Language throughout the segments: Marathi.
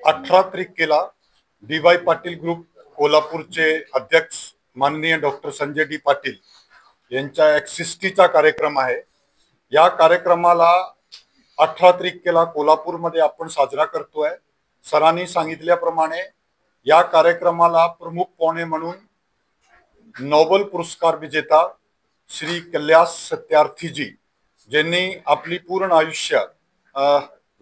18 तारखेला डी.वाय. पाटील ग्रुप कोल्हापूरचे अध्यक्ष माननीय डॉक्टर संजय डी पाटील यांच्या 61चा कार्यक्रम आहे। या कार्यक्रमाला 18 तारखेला कोल्हापूरमध्ये आपण साजरा करतोय। सरांनी सांगितल्याप्रमाणे या कार्यक्रमाला प्रमुख पाहुणे म्हणून नोबेल पुरस्कार विजेता श्री कैलाश सत्यार्थीजी, ज्यांनी आपली पूर्ण आयुष्य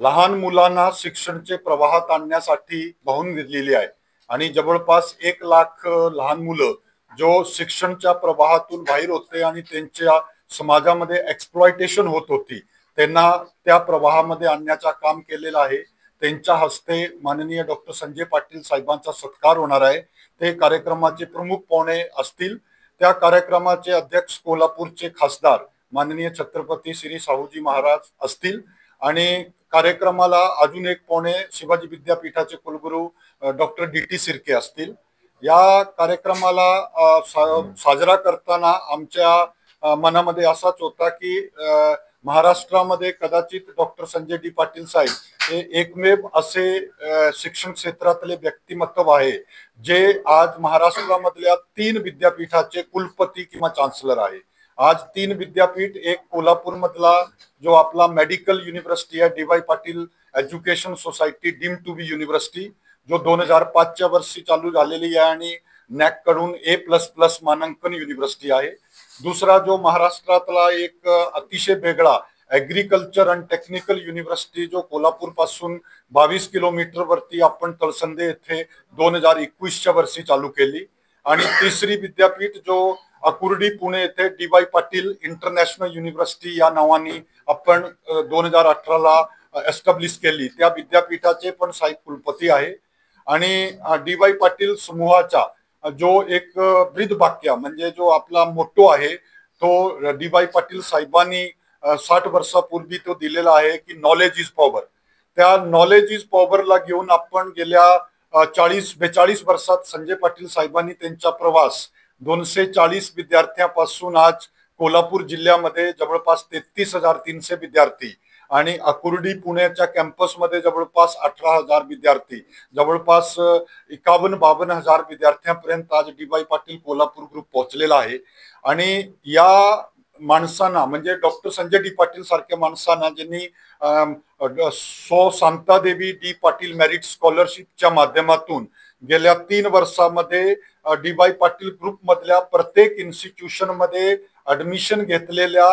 लहान मुलांना शिक्षणाचे प्रवाहात आणण्यासाठी वाहून दिलेली आहे आणि जवळपास 1 लाख लहान मुलं जो शिक्षणाच्या प्रवाहातून बाहेर होते आणि त्यांच्या समाजामध्ये एक्सप्लॉयटेशन होत होती, त्यांना त्या प्रवाहामध्ये आणण्याचा काम केलेलं आहे। त्यांच्या हस्ते माननीय डॉक्टर संजय पाटील साहेबांचा सत्कार होणार आहे। ते कार्यक्रमाचे प्रमुख पाहुणे असतील। त्या कार्यक्रमाचे अध्यक्ष कोल्हापूरचे खासदार माननीय छत्रपती श्री शाहूजी महाराज असतील आणि कार्यक्रमाला अजून एक पाहुणे शिवाजी विद्यापीठाचे कुलगुरू डॉक्टर डी.टी. शिर्के असतील। या कार्यक्रमाला साजरा करताना आमच्या मनामध्ये असाच होता की महाराष्ट्रामध्ये कदाचित डॉक्टर संजय डी पाटील साहेब हे एकमेव असे शिक्षण क्षेत्रातले व्यक्तिमत्व आहे जे आज महाराष्ट्रामधल्या 3 विद्यापीठाचे कुलपती किंवा चान्सलर आहे। आज 3 विद्यापीठ, एक कोल्हापूर मधला जो आपला मेडिकल युनिव्हर्सिटी आहे D Y. Patil education society deemed to be university, जो 2005च्या वर्षी चालू झालेली आहे आणि नॅक कडून A++ मानांकन युनिव्हर्सिटी आहे। दुसरा जो महाराष्ट्रातला एक अतिशय वेगळा ऍग्रीकल्चर अँड टेक्निकल युनिव्हर्सिटी, जो कोल्हापूर पासून 22 किलोमीटर वरती आपण तळसंदे येथे 2021च्या वर्षी चालू केली। आणि तिसरी विद्यापीठ जो अकुर्डी पुणे येथे डी.वाय. पाटील इंटरनॅशनल युनिव्हर्सिटी या नावाने आपण 2018ला एस्टॅब्लिश केली। त्या विद्यापीठाचे पण साहेब कुलपती आहे आणि डी.वाय. पाटील समूहाचा जो एक ब्रीद वाक्य म्हणजे जो आपला मोटो आहे तो डी.वाय. पाटील साहेबांनी 60 वर्षापूर्वी तो दिलेला आहे की नॉलेज इज पॉवर। त्या नॉलेज इज पॉवरला घेऊन आपण गेल्या 40-42 वर्षात संजय पाटील साहेबांनी त्यांचा प्रवास 240 विद्यार्थ्यांपासून आज कोल्हापूर जिल्ह्यामध्ये जवळपास 33,300 विद्यार्थी आणि अकुर्डी पुण्याच्या कॅम्पसमध्ये जवळपास 18,000 विद्यार्थी, जवळपास 51-52 हजार विद्यार्थ्यांपर्यंत आज डी.वाय. पाटील कोल्हापूर ग्रुप पोहोचलेला आहे। आणि या माणसांना म्हणजे डॉक्टर संजय डी पाटील सारख्या माणसांना ज्यांनी शांतादेवी डी पाटील मेरिट स्कॉलरशिपच्या माध्यमातून गेल्या 3 वर्षामध्ये डी.वाय. पाटील ग्रुप मधल्या प्रत्येक इन्स्टिट्यूशन मध्ये ऍडमिशन घेतलेल्या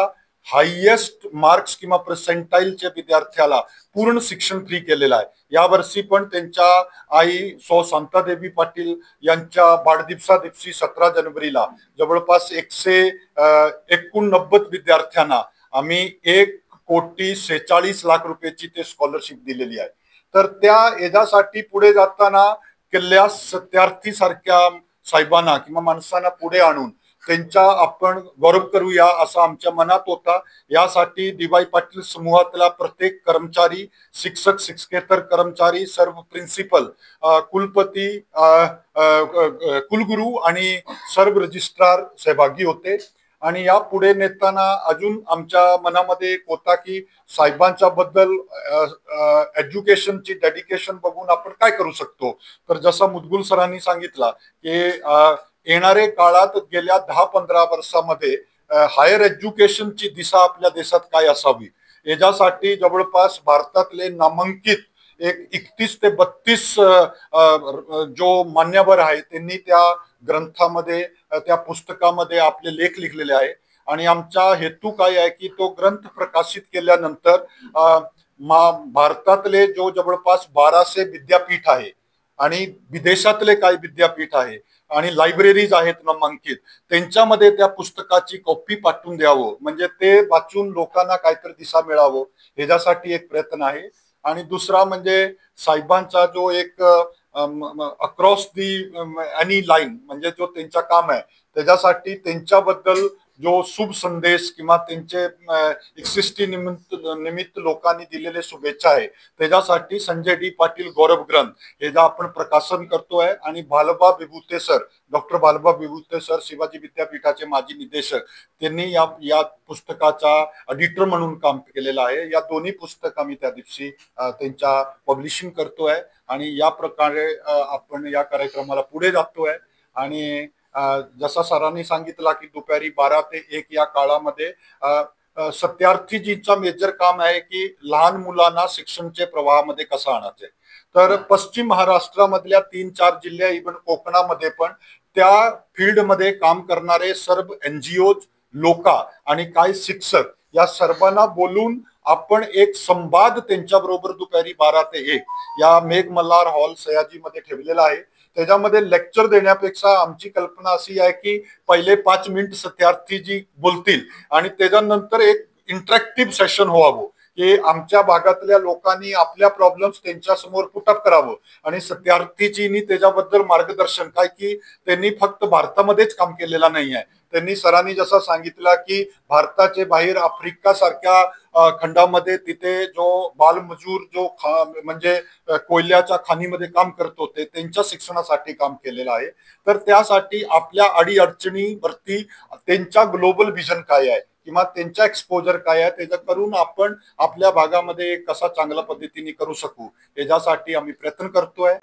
हायेस्ट मार्क्स किंवा पर्सेंटाईलच्या विद्यार्थ्याला पूर्ण शिक्षण फ्री केलेलं आहे। या वर्षी पण त्यांच्या आई शांतादेवी पाटील यांच्या वाढदिवसा दिवशी 17 जानेवारीला जवळपास 189 विद्यार्थ्यांना आम्ही 1,46,00,000 रुपयाची ते स्कॉलरशिप दिलेली आहे। तर त्या याच्यासाठी पुढे जाताना कैलाश सत्यार्थी सारख्या साहेबांना किंवा माणसांना पुढे आणून त्यांचा आपण गौरव करूया असा आमच्या मनात होता। यासाठी डी.वाय. पाटील समूहातला प्रत्येक कर्मचारी, शिक्षक, शिक्षकेतर कर्मचारी, सर्व प्रिन्सिपल, कुलपती, कुलगुरू आणि सर्व रजिस्ट्रार सहभागी होते। आणि या पुढे नेताना अजून आमच्या मनामध्ये एक होता की साहेबांच्या बद्दल एज्युकेशनची डेडिकेशन बघून आपण काय करू शकतो। तर जसं मुदगुल सरांनी सांगितलं की येणारे काळात गेल्या 10-15 वर्षामध्ये हायर एज्युकेशनची दिशा आपल्या देशात काय असावी याच्यासाठी जवळपास भारतातले नामांकित एक 31 ते 32 जो मान्यवर आहे त्यांनी त्या ग्रंथामध्ये, त्या पुस्तकामध्ये आपले लेख लिहिलेले आहे। आणि आमचा हेतू काय आहे की तो ग्रंथ प्रकाशित केल्यानंतर भारतातले जो जवळपास 1200 विद्यापीठ आहे आणि विदेशातले काही विद्यापीठ आहे आणि लायब्ररीज आहेत नामांकित, त्यांच्यामध्ये त्या पुस्तकाची कॉपी पाठवून द्यावं, म्हणजे ते वाचून लोकांना काहीतरी दिशा मिळावं ह्याच्यासाठी एक प्रयत्न आहे। आणि दुसरा म्हणजे साहेबांचा जो एक अक्रॉस दी एनी लाईन म्हणजे जो त्यांचा काम आहे त्याच्यासाठी त्यांच्याबद्दल जो शुभ संदेश किंवा त्यांचे 61 निमित्त लोकांनी दिलेले शुभेच्छा आहे त्याच्यासाठी संजय डी पाटील गौरव ग्रंथ हे जे आपण प्रकाशन करतोय आणि Balba Vibhute sir doctor Balba Vibhute sir Shivaji विद्यापीठाचे माजी निदेशक त्यांनी या पुस्तकाचा एडिटर म्हणून काम केलेलं आहे। या दोन्ही पुस्तक आम्ही त्या दिवशी त्यांच्या पब्लिशिंग करतोय आणि या प्रकारे आपण या कार्यक्रमाला पुढे जातोय। आणि जसा सरांनी सांगितलं की दुपारी 12 ते 1 या काळामध्ये सत्यार्थीजींचा मेजर काम आहे की लहान मुलांना शिक्षणचे प्रवाहामध्ये कसं आणायचे। तर पश्चिम महाराष्ट्रामधल्या 3-4 जिल्हे इव्हन कोकणामध्ये पण त्या फील्डमध्ये काम करणारे सर्व NGO लोक आणि काही शिक्षक या सर्वांना बोलून आपण एक संवाद त्यांच्या बरोबर दुपारी 12 ते 1 या मेघ मल्हार हॉल सयाजीमध्ये ठेवलेला आहे। त्याच्यामध्ये लेक्चर देण्यापेक्षा आमची कल्पना अशी आहे की पहिले 5 मिनिट सत्यार्थी जी बोलतील आणि त्याच्यानंतर एक इंटरॅक्टिव्ह सेशन व्हावं की आमच्या भागातल्या लोकांनी आपल्या प्रॉब्लेम्स त्यांच्या समोर पुट अप करावं आणि सत्यार्थीजींनी त्याच्याबद्दल मार्गदर्शन काय की त्यांनी फक्त भारतामध्येच काम केलेलं नाही आहे। त्यांनी सरांनी जसं सांगितलं की भारताचे बाहेर आफ्रिका सारख्या खंडामध्ये तिथे जो बालमजूर जो म्हणजे कोयल्याच्या खाणीमध्ये काम करतो ते त्यांच्या शिक्षणासाठी काम केलेलं आहे। तर त्यासाठी आपल्या अडीअडचणीवरती त्यांच्या ग्लोबल व्हिजन काय आहे किंवा त्यांचा एक्सपोजर काय आहे त्याचा करून आपण आपल्या भागामध्ये कसा चांगल्या पद्धतीने करू शकू याच्यासाठी आम्ही प्रयत्न करतोय।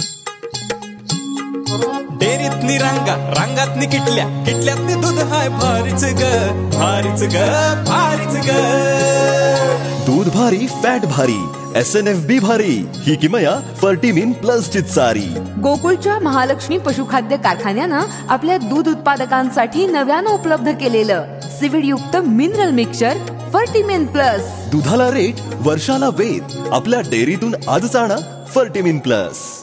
डेरीतनी रांगा रांगातनी किटल्या किटल्यातनी दूध हाय भारीच ग भारीच ग भारीच ग दूध भारी फॅट भारी SNFB भारी ही किमया फर्टिमिन प्लस ची चारी। गोकुळच्या महालक्ष्मी पशुखाद्य कारखान्यानं आपल्या दूध उत्पादकांसाठी नव्यानं उपलब्ध केलेलं सीविड युक्त मिनरल मिक्सचर फर्टिमिन प्लस। दुधाला रेट वर्षाला वेद आपल्या डेअरीतून आजच आणा फर्टिमिन प्लस।